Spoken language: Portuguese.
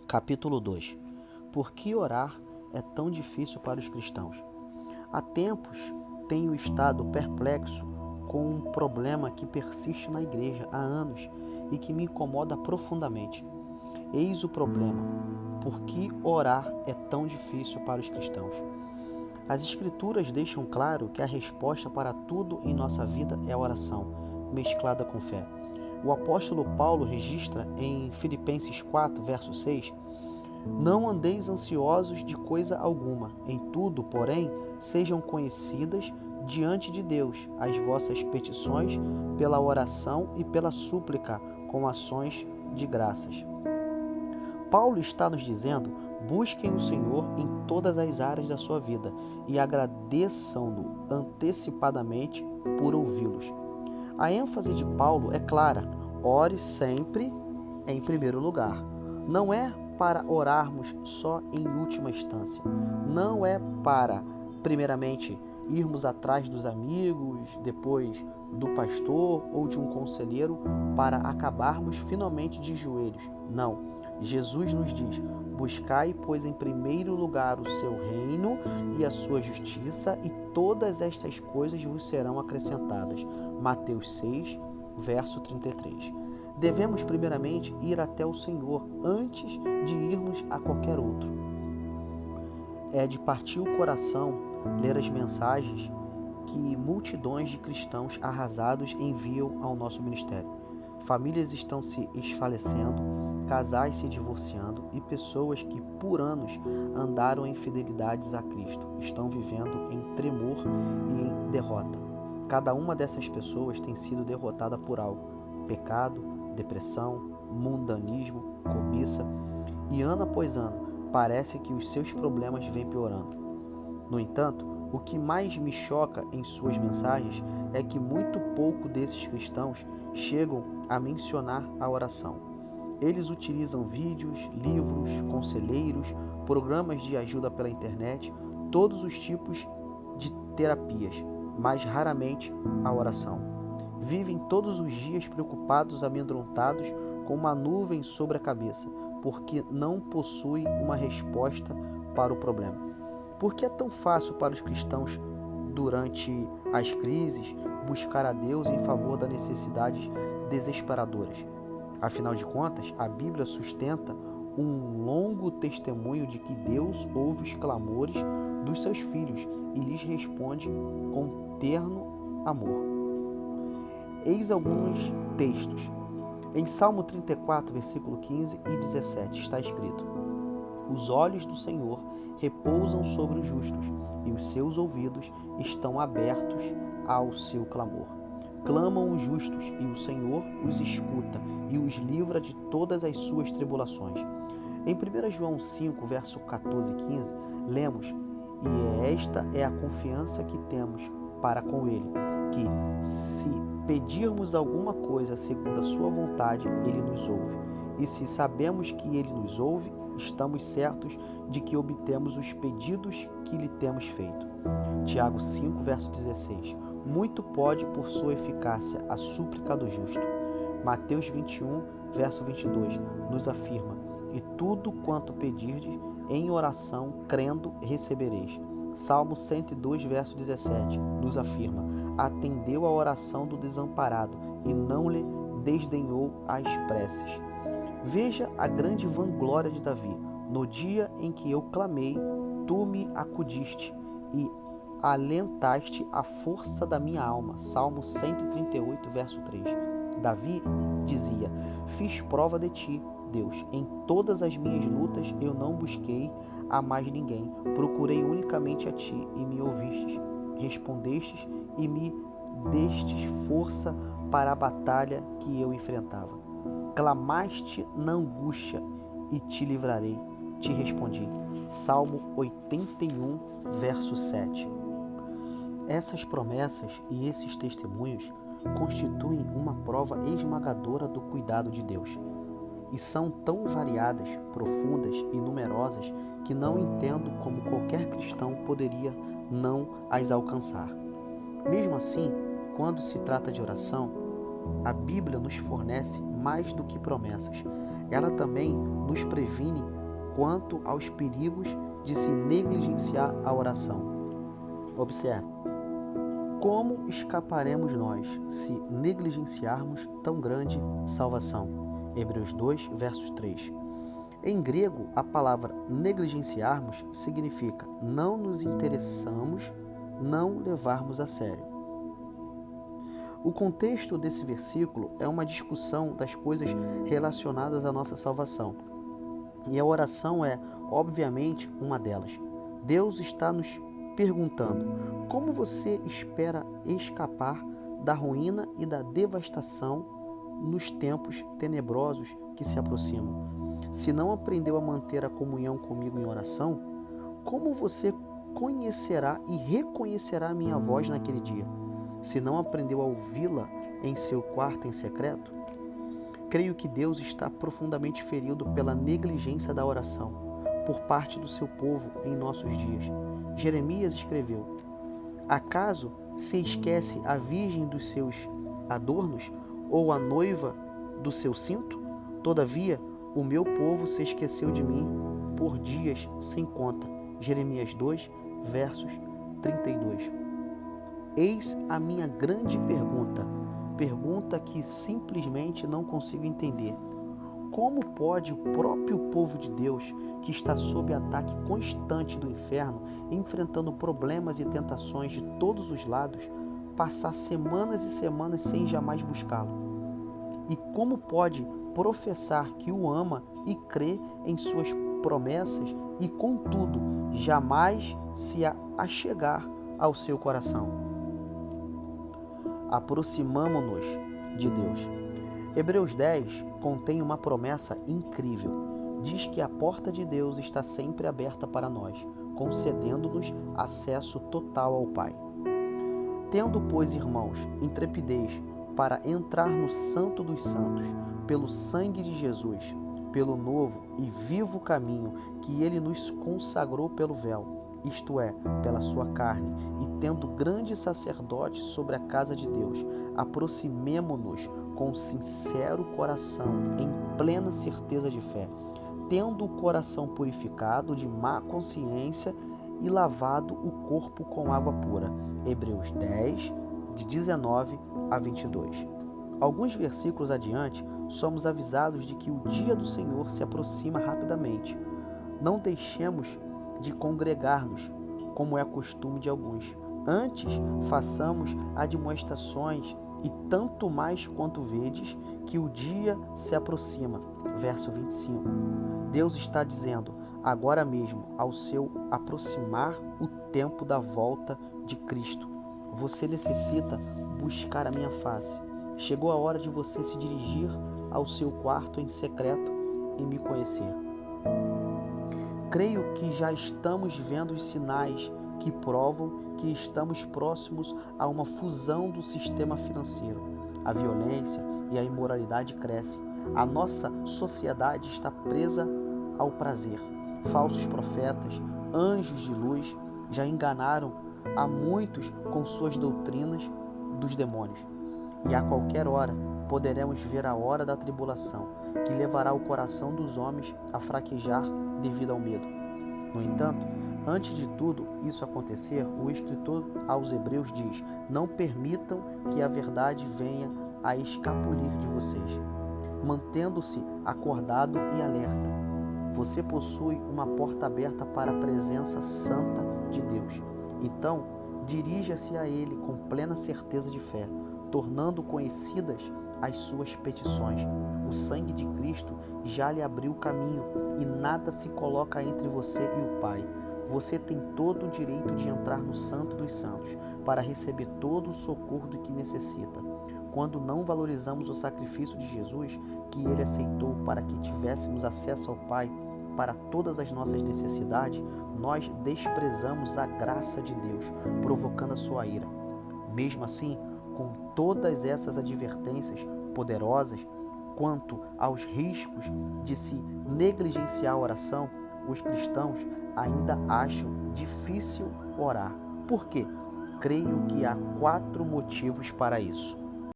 Capítulo 2. Por que orar é tão difícil para os cristãos? Há tempos tenho estado perplexo com um problema que persiste na igreja há anos e que me incomoda profundamente. Eis o problema. Por que orar é tão difícil para os cristãos? As Escrituras deixam claro que a resposta para tudo em nossa vida é a oração, mesclada com fé. O apóstolo Paulo registra em Filipenses 4, verso 6: Não andeis ansiosos de coisa alguma, em tudo, porém, sejam conhecidas diante de Deus as vossas petições pela oração e pela súplica com ações de graças. Paulo está nos dizendo: busquem o Senhor em todas as áreas da sua vida e agradeçam-no antecipadamente por ouvi-los. A ênfase de Paulo é clara: ore sempre em primeiro lugar. Não é para orarmos só em última instância. Não é para, primeiramente, irmos atrás dos amigos, depois do pastor ou de um conselheiro para acabarmos finalmente de joelhos. Não. Jesus nos diz: buscai, pois, em primeiro lugar o seu reino e a sua justiça, e todas estas coisas vos serão acrescentadas. Mateus 6, verso 33. Devemos primeiramente ir até o Senhor antes de irmos a qualquer outro. É de partir o coração ler as mensagens que multidões de cristãos arrasados enviam ao nosso ministério. Famílias estão se esfalecendo, casais se divorciando e pessoas que por anos andaram em fidelidades a Cristo estão vivendo em tremor e em derrota. Cada uma dessas pessoas tem sido derrotada por algo: pecado, depressão, mundanismo, cobiça, e ano após ano parece que os seus problemas vêm piorando. No entanto, o que mais me choca em suas mensagens é que muito pouco desses cristãos chegam a mencionar a oração. Eles utilizam vídeos, livros, conselheiros, programas de ajuda pela internet, todos os tipos de terapias, mas raramente a oração. Vivem todos os dias preocupados, amedrontados, com uma nuvem sobre a cabeça, porque não possuem uma resposta para o problema. Por que é tão fácil para os cristãos, durante as crises, buscar a Deus em favor das necessidades desesperadoras? Afinal de contas, a Bíblia sustenta um longo testemunho de que Deus ouve os clamores dos seus filhos e lhes responde com terno amor. Eis alguns textos. Em Salmo 34, versículo 15 e 17 está escrito: Os olhos do Senhor repousam sobre os justos, e os seus ouvidos estão abertos ao seu clamor. Clamam os justos, e o Senhor os escuta e os livra de todas as suas tribulações. Em 1 João 5, verso 14 e 15, lemos: E esta é a confiança que temos para com Ele, que, se pedirmos alguma coisa segundo a sua vontade, Ele nos ouve. E se sabemos que Ele nos ouve, estamos certos de que obtemos os pedidos que lhe temos feito. Tiago 5, verso 16. Muito pode, por sua eficácia, a súplica do justo. Mateus 21, verso 22, nos afirma: E tudo quanto pedirdes, em oração, crendo, recebereis. Salmo 102, verso 17, nos afirma: Atendeu a oração do desamparado e não lhe desdenhou as preces. Veja a grande vanglória de Davi. No dia em que eu clamei, tu me acudiste e alentaste a força da minha alma. Salmo 138, verso 3. Davi dizia: Fiz prova de ti, Deus. Em todas as minhas lutas eu não busquei a mais ninguém. Procurei unicamente a ti e me ouvistes. Respondestes e me destes força para a batalha que eu enfrentava. Clamaste na angústia e te livrarei. Te respondi. Salmo 81, verso 7. Essas promessas e esses testemunhos constituem uma prova esmagadora do cuidado de Deus. E são tão variadas, profundas e numerosas que não entendo como qualquer cristão poderia não as alcançar. Mesmo assim, quando se trata de oração, a Bíblia nos fornece mais do que promessas. Ela também nos previne quanto aos perigos de se negligenciar a oração. Observe. Como escaparemos nós se negligenciarmos tão grande salvação? Hebreus 2, versos 3. Em grego, a palavra negligenciarmos significa não nos interessamos, não levarmos a sério. O contexto desse versículo é uma discussão das coisas relacionadas à nossa salvação. E a oração é, obviamente, uma delas. Deus está nos perguntando: como você espera escapar da ruína e da devastação nos tempos tenebrosos que se aproximam? Se não aprendeu a manter a comunhão comigo em oração, como você conhecerá e reconhecerá a minha voz naquele dia? Se não aprendeu a ouvi-la em seu quarto em secreto? Creio que Deus está profundamente ferido pela negligência da oração por parte do seu povo em nossos dias. Jeremias escreveu: acaso se esquece a virgem dos seus adornos ou a noiva do seu cinto? Todavia, o meu povo se esqueceu de mim por dias sem conta. Jeremias 2, versos 32. Eis a minha grande pergunta que simplesmente não consigo entender. Como pode o próprio povo de Deus, que está sob ataque constante do inferno, enfrentando problemas e tentações de todos os lados, passar semanas e semanas sem jamais buscá-lo? E como pode professar que o ama e crê em suas promessas e, contudo, jamais se achegar ao seu coração? Aproximamo-nos de Deus. Hebreus 10 contém uma promessa incrível. Diz que a porta de Deus está sempre aberta para nós, concedendo-nos acesso total ao Pai. Tendo, pois, irmãos, intrepidez para entrar no Santo dos Santos, pelo sangue de Jesus, pelo novo e vivo caminho que ele nos consagrou pelo véu, isto é, pela sua carne, e tendo grande sacerdote sobre a casa de Deus, aproximemo-nos com sincero coração, em plena certeza de fé, tendo o coração purificado de má consciência e lavado o corpo com água pura. Hebreus 10, de 19 a 22. Alguns versículos adiante, somos avisados de que o dia do Senhor se aproxima rapidamente. Não deixemos de congregar-nos, como é costume de alguns. Antes, façamos admoestações, e tanto mais quanto vedes que o dia se aproxima. Verso 25. Deus está dizendo, agora mesmo, ao seu aproximar o tempo da volta de Cristo. Você necessita buscar a minha face. Chegou a hora de você se dirigir ao seu quarto em secreto e me conhecer. Creio que já estamos vendo os sinais que provam que estamos próximos a uma fusão do sistema financeiro. A violência e a imoralidade crescem. A nossa sociedade está presa ao prazer. Falsos profetas, anjos de luz, já enganaram a muitos com suas doutrinas dos demônios. E a qualquer hora poderemos ver a hora da tribulação, que levará o coração dos homens a fraquejar devido ao medo. No entanto, antes de tudo isso acontecer, o escritor aos Hebreus diz: não permitam que a verdade venha a escapulir de vocês, mantendo-se acordado e alerta. Você possui uma porta aberta para a presença santa de Deus. Então, dirija-se a Ele com plena certeza de fé, tornando conhecidas as suas petições. O sangue de Cristo já lhe abriu o caminho e nada se coloca entre você e o Pai. Você tem todo o direito de entrar no Santo dos Santos para receber todo o socorro do que necessita. Quando não valorizamos o sacrifício de Jesus, que Ele aceitou para que tivéssemos acesso ao Pai para todas as nossas necessidades, nós desprezamos a graça de Deus, provocando a sua ira. Mesmo assim, com todas essas advertências poderosas quanto aos riscos de se negligenciar a oração, os cristãos ainda acham difícil orar. Por quê? Creio que há 4 motivos para isso.